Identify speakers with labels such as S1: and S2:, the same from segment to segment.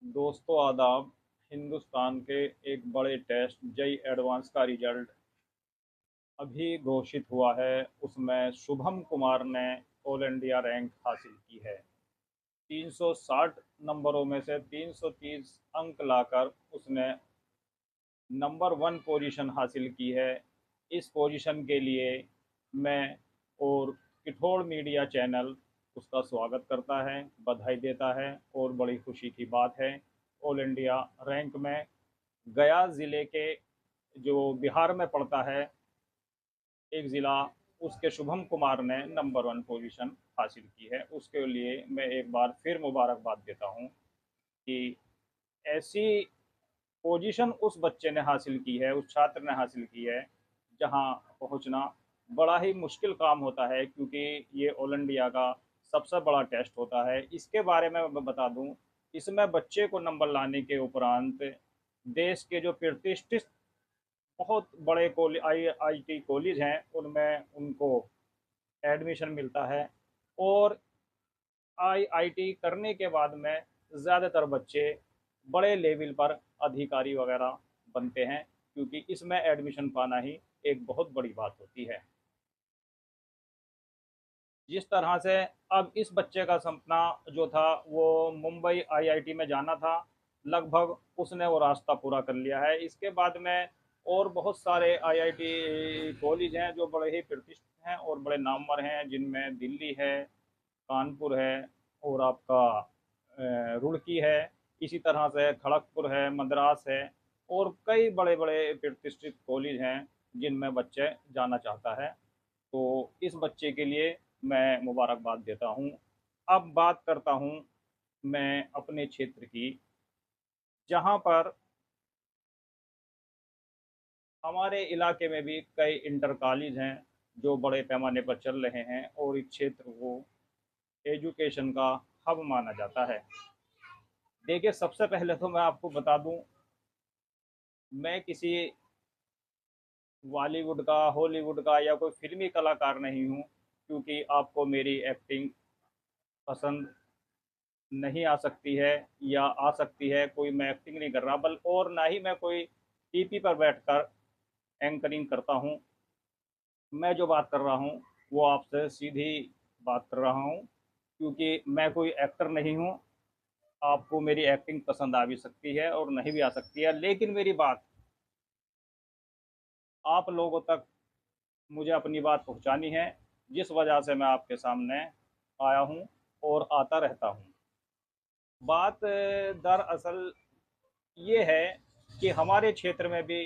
S1: दोस्तों आदाब। हिंदुस्तान के एक बड़े टेस्ट जेई एडवांस का रिजल्ट अभी घोषित हुआ है। उसमें शुभम कुमार ने ऑल इंडिया रैंक हासिल की है। 360 नंबरों में से 330 अंक लाकर उसने नंबर वन पोजीशन हासिल की है। इस पोजीशन के लिए मैं और किठोड़ मीडिया चैनल उसका स्वागत करता है, बधाई देता है और बड़ी खुशी की बात है। ऑल इंडिया रैंक में गया ज़िले के, जो बिहार में पड़ता है, एक ज़िला, उसके शुभम कुमार ने नंबर वन पोजीशन हासिल की है। उसके लिए मैं एक बार फिर मुबारकबाद देता हूँ कि ऐसी पोजीशन उस बच्चे ने हासिल की है, उस छात्र ने हासिल की है, जहाँ पहुँचना बड़ा ही मुश्किल काम होता है, क्योंकि ये ऑल इंडिया का सबसे बड़ा टेस्ट होता है। इसके बारे में मैं बता दूं, इसमें बच्चे को नंबर लाने के उपरांत देश के जो प्रतिष्ठित बहुत बड़े कॉलेज, आईआईटी कॉलेज हैं, उनमें उनको एडमिशन मिलता है। और आईआईटी करने के बाद में ज़्यादातर बच्चे बड़े लेवल पर अधिकारी वगैरह बनते हैं, क्योंकि इसमें एडमिशन पाना ही एक बहुत बड़ी बात होती है। जिस तरह से अब इस बच्चे का सपना जो था वो मुंबई आईआईटी में जाना था, लगभग उसने वो रास्ता पूरा कर लिया है। इसके बाद में और बहुत सारे आईआईटी कॉलेज हैं जो बड़े ही प्रतिष्ठित हैं और बड़े नामवर हैं, जिनमें दिल्ली है, कानपुर है, और आपका रुड़की है। इसी तरह से खड़गपुर है, मद्रास है, और कई बड़े बड़े प्रतिष्ठित कॉलेज हैं जिनमें बच्चे जाना चाहता है। तो इस बच्चे के लिए मैं मुबारकबाद देता हूँ। अब बात करता हूँ मैं अपने क्षेत्र की, जहाँ पर हमारे इलाके में भी कई इंटर कॉलेज हैं जो बड़े पैमाने पर चल रहे हैं, और इस क्षेत्र को एजुकेशन का हब माना जाता है। देखिए, सबसे पहले तो मैं आपको बता दूं, मैं किसी बॉलीवुड का, हॉलीवुड का या कोई फिल्मी कलाकार नहीं हूं, क्योंकि आपको मेरी एक्टिंग पसंद नहीं आ सकती है, या आ सकती है, कोई मैं एक्टिंग नहीं कर रहा, बल और ना ही मैं कोई टीपी पर बैठकर एंकरिंग करता हूं। मैं जो बात कर रहा हूं वो आपसे सीधी बात कर रहा हूं, क्योंकि मैं कोई एक्टर नहीं हूं। आपको मेरी एक्टिंग पसंद आ भी सकती है और नहीं भी आ सकती है, लेकिन मेरी बात आप लोगों तक, मुझे अपनी बात पहुंचानी है, जिस वजह से मैं आपके सामने आया हूं और आता रहता हूं। बात दरअसल ये है कि हमारे क्षेत्र में भी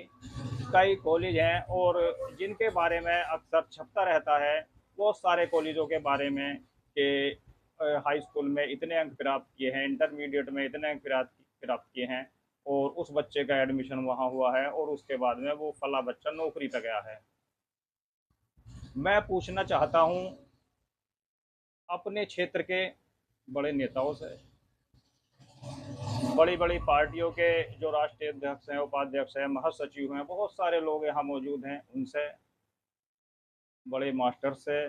S1: कई कॉलेज हैं, और जिनके बारे में अक्सर छपता रहता है बहुत सारे कॉलेजों के बारे में कि हाई स्कूल में इतने अंक प्राप्त किए हैं, इंटरमीडिएट में इतने अंक प्राप्त किए हैं, और उस बच्चे का एडमिशन वहाँ हुआ है, और उसके बाद में वो फला बच्चा नौकरी पर गया है। मैं पूछना चाहता हूँ अपने क्षेत्र के बड़े नेताओं से, बड़ी बड़ी पार्टियों के जो राष्ट्रीय अध्यक्ष हैं, उपाध्यक्ष हैं, महासचिव हैं, बहुत सारे लोग यहाँ मौजूद हैं, उनसे, बड़े मास्टर से,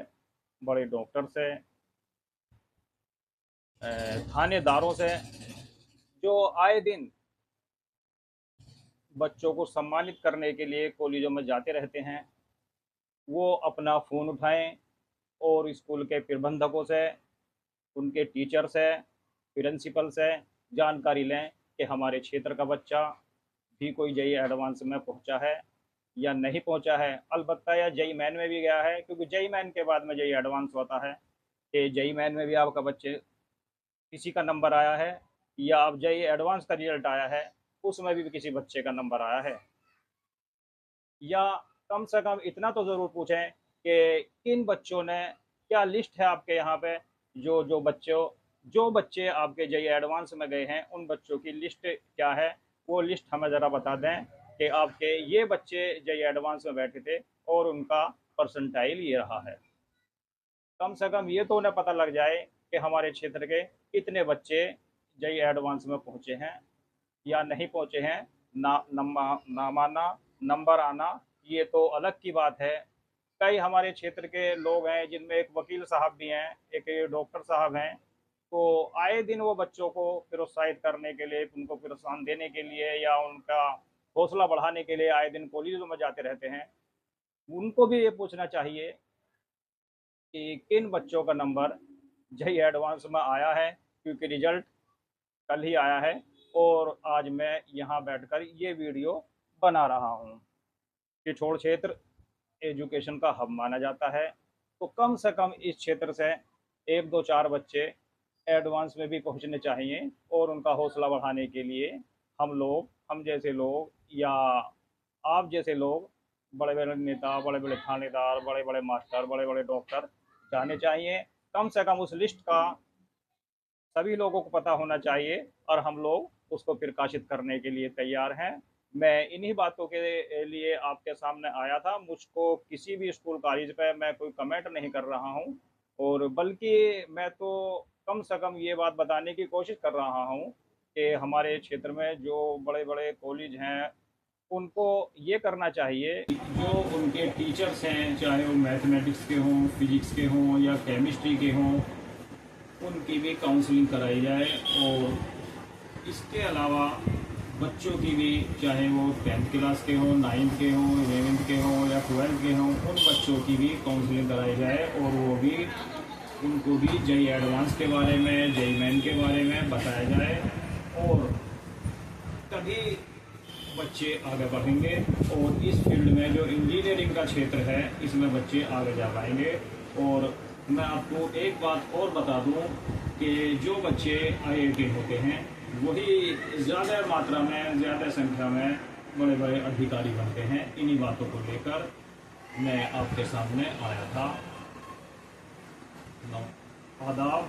S1: बड़े डॉक्टर से, थानेदारों से, जो आए दिन बच्चों को सम्मानित करने के लिए कॉलेजों में जाते रहते हैं, वो अपना फ़ोन उठाएं और स्कूल के प्रबंधकों से, उनके टीचर से, प्रिंसिपल से जानकारी लें कि हमारे क्षेत्र का बच्चा भी कोई जेई एडवांस में पहुंचा है या नहीं पहुंचा है। अलबत्ता या जेई मैन में भी गया है, क्योंकि जेई मैन के बाद में जेई एडवांस होता है, कि जेई मैन में भी आपका बच्चे किसी का नंबर आया है, या अब जेई एडवांस का रिजल्ट आया है, उसमें भी किसी बच्चे का नंबर आया है। या कम से कम इतना तो ज़रूर पूछें कि किन बच्चों ने, क्या लिस्ट है आपके यहाँ पे, जो बच्चे आपके जेई एडवांस में गए हैं, उन बच्चों की लिस्ट क्या है, वो लिस्ट हमें ज़रा बता दें कि आपके ये बच्चे जेई एडवांस में बैठे थे और उनका परसेंटाइल ये रहा है। कम से कम ये तो उन्हें पता लग जाए कि हमारे क्षेत्र के कितने बच्चे जेई एडवांस में पहुँचे हैं या नहीं पहुँचे हैं। नाम आना, नंबर आना, ये तो अलग की बात है। कई हमारे क्षेत्र के लोग हैं जिनमें एक वकील साहब भी हैं, एक डॉक्टर साहब हैं, तो आए दिन वो बच्चों को प्रोत्साहित करने के लिए, उनको प्रोत्साहन देने के लिए या उनका हौसला बढ़ाने के लिए आए दिन कॉलेजों में जाते रहते हैं। उनको भी ये पूछना चाहिए कि किन बच्चों का नंबर जेई एडवांस में आया है, क्योंकि रिजल्ट कल ही आया है और आज मैं यहाँ बैठकर ये वीडियो बना रहा हूँ। पिछोड़ क्षेत्र एजुकेशन का हब माना जाता है, तो कम से कम इस क्षेत्र से एक दो चार बच्चे एडवांस में भी पहुंचने चाहिए और उनका हौसला बढ़ाने के लिए हम जैसे लोग या आप जैसे लोग, बड़े बड़े नेता, बड़े बड़े थानेदार, बड़े बड़े मास्टर, बड़े बड़े डॉक्टर जाने चाहिए। कम से कम उस लिस्ट का सभी लोगों को पता होना चाहिए और हम लोग उसको प्रकाशित करने के लिए तैयार हैं। मैं इन्हीं बातों के लिए आपके सामने आया था। मुझको किसी भी स्कूल कॉलेज पे मैं कोई कमेंट नहीं कर रहा हूँ, और बल्कि मैं तो कम से कम ये बात बताने की कोशिश कर रहा हूँ कि हमारे क्षेत्र में जो बड़े बड़े कॉलेज हैं उनको ये करना चाहिए, जो उनके टीचर्स हैं, चाहे वो मैथमेटिक्स के हों, फिजिक्स के हों या केमिस्ट्री के हों, उनकी भी काउंसलिंग कराई जाए। और इसके अलावा बच्चों की भी, चाहे वो 10th क्लास के हों, 9th के हों, 11th के हों या 12th के हों, उन बच्चों की भी काउंसलिंग कराई जाए और वो भी, उनको भी जेई एडवांस के बारे में, जेई मेन के बारे में बताया जाए, और तभी बच्चे आगे बढ़ेंगे और इस फील्ड में जो इंजीनियरिंग का क्षेत्र है इसमें बच्चे आगे जा पाएंगे। और मैं आपको एक बात और बता दूं कि जो बच्चे आईआईटी होते हैं वही ज़्यादा मात्रा में, ज़्यादा संख्या में बड़े बड़े अधिकारी बनते हैं। इन्हीं बातों को लेकर मैं आपके सामने आया था। आदाब।